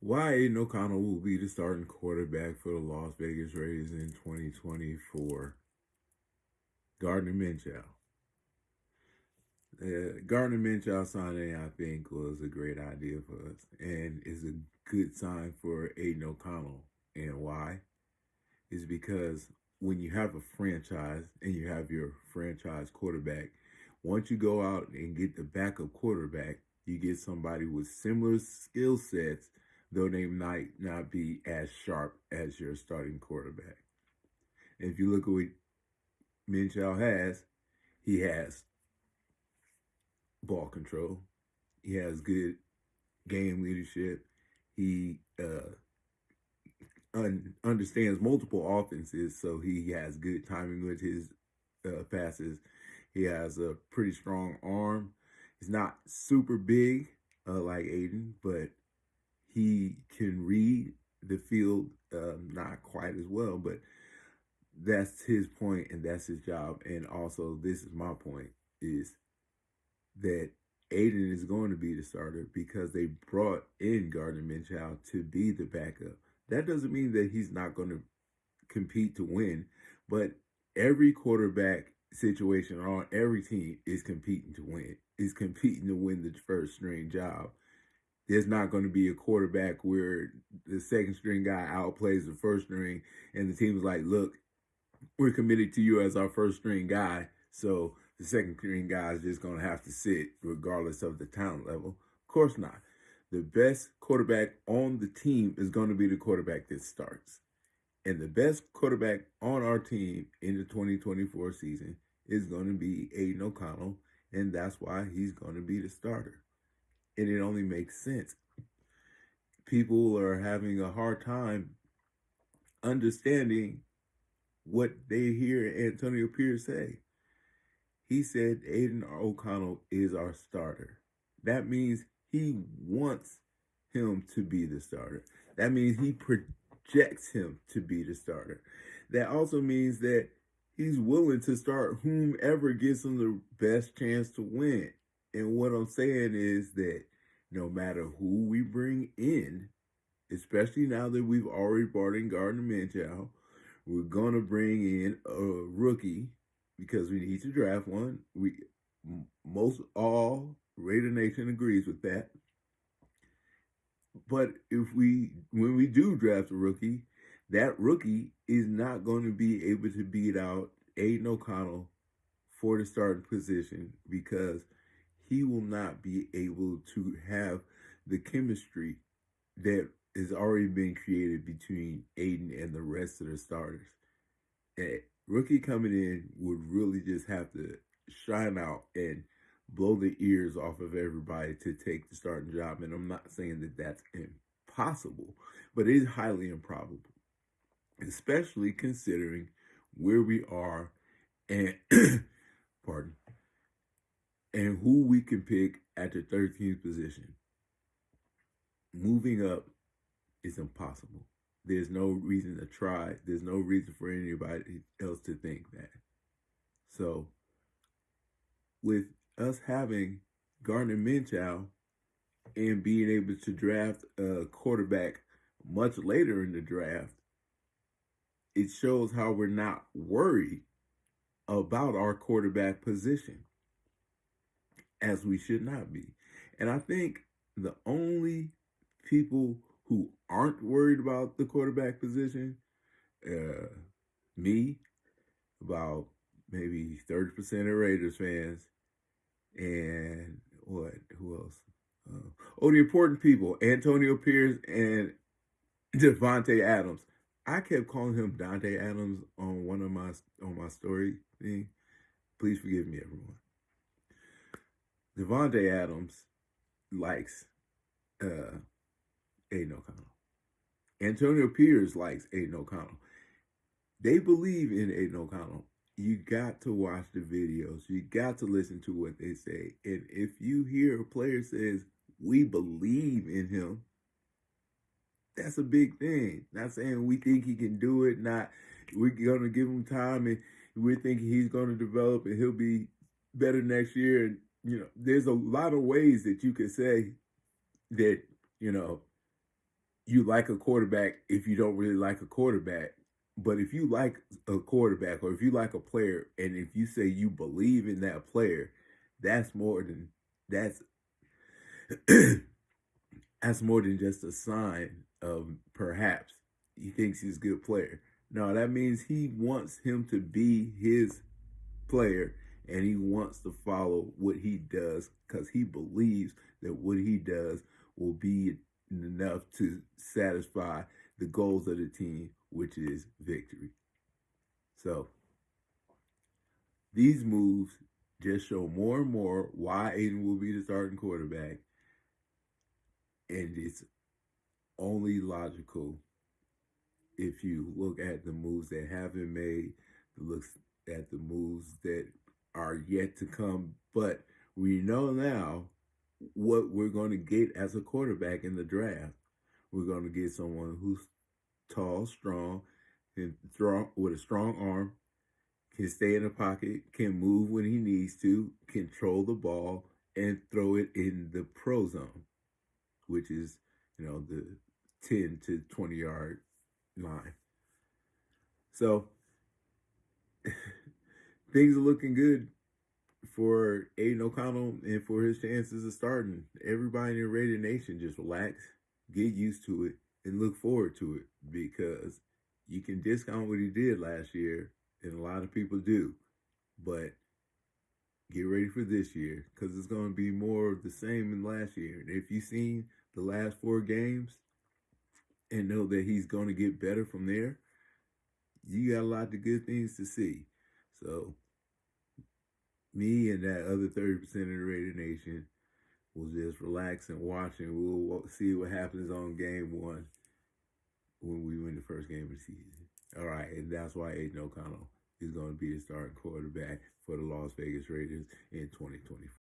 Why Aidan O'Connell will be the starting quarterback for the Las Vegas Raiders in 2024. Gardner Minshew. Gardner Minshew signing, I think, was a great idea for us and is a good sign for Aidan O'Connell. And why? Is because when you have a franchise and you have your franchise quarterback, once you go out and get the backup quarterback, you get somebody with similar skill sets, though they might not be as sharp as your starting quarterback. And if you look at what Minshew has, he has ball control, he has good game leadership, he understands multiple offenses, so he has good timing with his passes. He has a pretty strong arm. He's not super big like Aidan, but he can read the field not quite as well, but that's his point and that's his job. And also, this is my point, is that Aidan is going to be the starter because they brought in Gardner Minshew to be the backup. That doesn't mean that he's not going to compete to win, but every quarterback situation on every team is competing to win, is competing to win the first string job. There's not going to be a quarterback where the second string guy outplays the first string and the team is like, look, we're committed to you as our first string guy, so the second string guy is just going to have to sit regardless of the talent level. Of course not. The best quarterback on the team is going to be the quarterback that starts. And the best quarterback on our team in the 2024 season is going to be Aidan O'Connell, and that's why he's going to be the starter. And it only makes sense. People are having a hard time understanding what they hear Antonio Pierce say. He said Aidan O'Connell is our starter. That means he wants him to be the starter. That means he projects him to be the starter. That also means that he's willing to start whomever gives him the best chance to win. And what I'm saying is that no matter who we bring in, especially now that we've already brought in Gardner Minshew, we're gonna bring in a rookie because we need to draft one. We most all Raider Nation agrees with that. But when we do draft a rookie, that rookie is not going to be able to beat out Aidan O'Connell for the starting position because he will not be able to have the chemistry that has already been created between Aidan and the rest of the starters. A rookie coming in would really just have to shine out and blow the ears off of everybody to take the starting job. And I'm not saying that that's impossible, but it is highly improbable, especially considering where we are and pardon, and who we can pick at the 13th position. Moving up is impossible. There's no reason to try. There's no reason for anybody else to think that. So, with us having Gardner Minshew and being able to draft a quarterback much later in the draft, it shows how we're not worried about our quarterback position, as we should not be. And I think the only people who aren't worried about the quarterback position, uh, me, about maybe 30% of Raiders fans, and what? Who else? The important people: Antonio Pierce and Devontae Adams. I kept calling him Dante Adams on one of my story thing. Please forgive me, everyone. Devontae Adams likes Aidan O'Connell. Antonio Pierce likes Aidan O'Connell. They believe in Aidan O'Connell. You got to watch the videos. You got to listen to what they say. And if you hear a player says, we believe in him, that's a big thing. Not saying we think he can do it, not we're going to give him time and we're thinking he's going to develop and he'll be better next year. And, there's a lot of ways that you could say that, you like a quarterback if you don't really like a quarterback. But if you like a quarterback or if you like a player and if you say you believe in that player, that's more than that's that's more than just a sign of perhaps he thinks he's a good player. No, that means he wants him to be his player and he wants to follow what he does because he believes that what he does will be enough to satisfy the goals of the team, which is victory. So these moves just show more and more why Aidan will be the starting quarterback, and it's only logical if you look at the moves that have been made, look at the moves that are yet to come. But we know now what we're going to get as a quarterback in the draft. We're going to get someone who's tall, strong, and throw with a strong arm, can stay in the pocket, can move when he needs to, control the ball, and throw it in the pro zone, which is, the 10 to 20-yard line. So things are looking good for Aidan O'Connell and for his chances of starting. Everybody in Raider Nation, just relax, get used to it, and look forward to it because you can discount what he did last year, and a lot of people do. But get ready for this year because it's going to be more of the same than last year. And if you've seen the last 4 games and know that he's going to get better from there, you got a lot of good things to see. So me and that other 30% of the Raider Nation will just relax and watch, and we'll see what happens on game 1 when we win the first game of the season. All right, and that's why Aidan O'Connell is going to be the starting quarterback for the Las Vegas Raiders in 2024.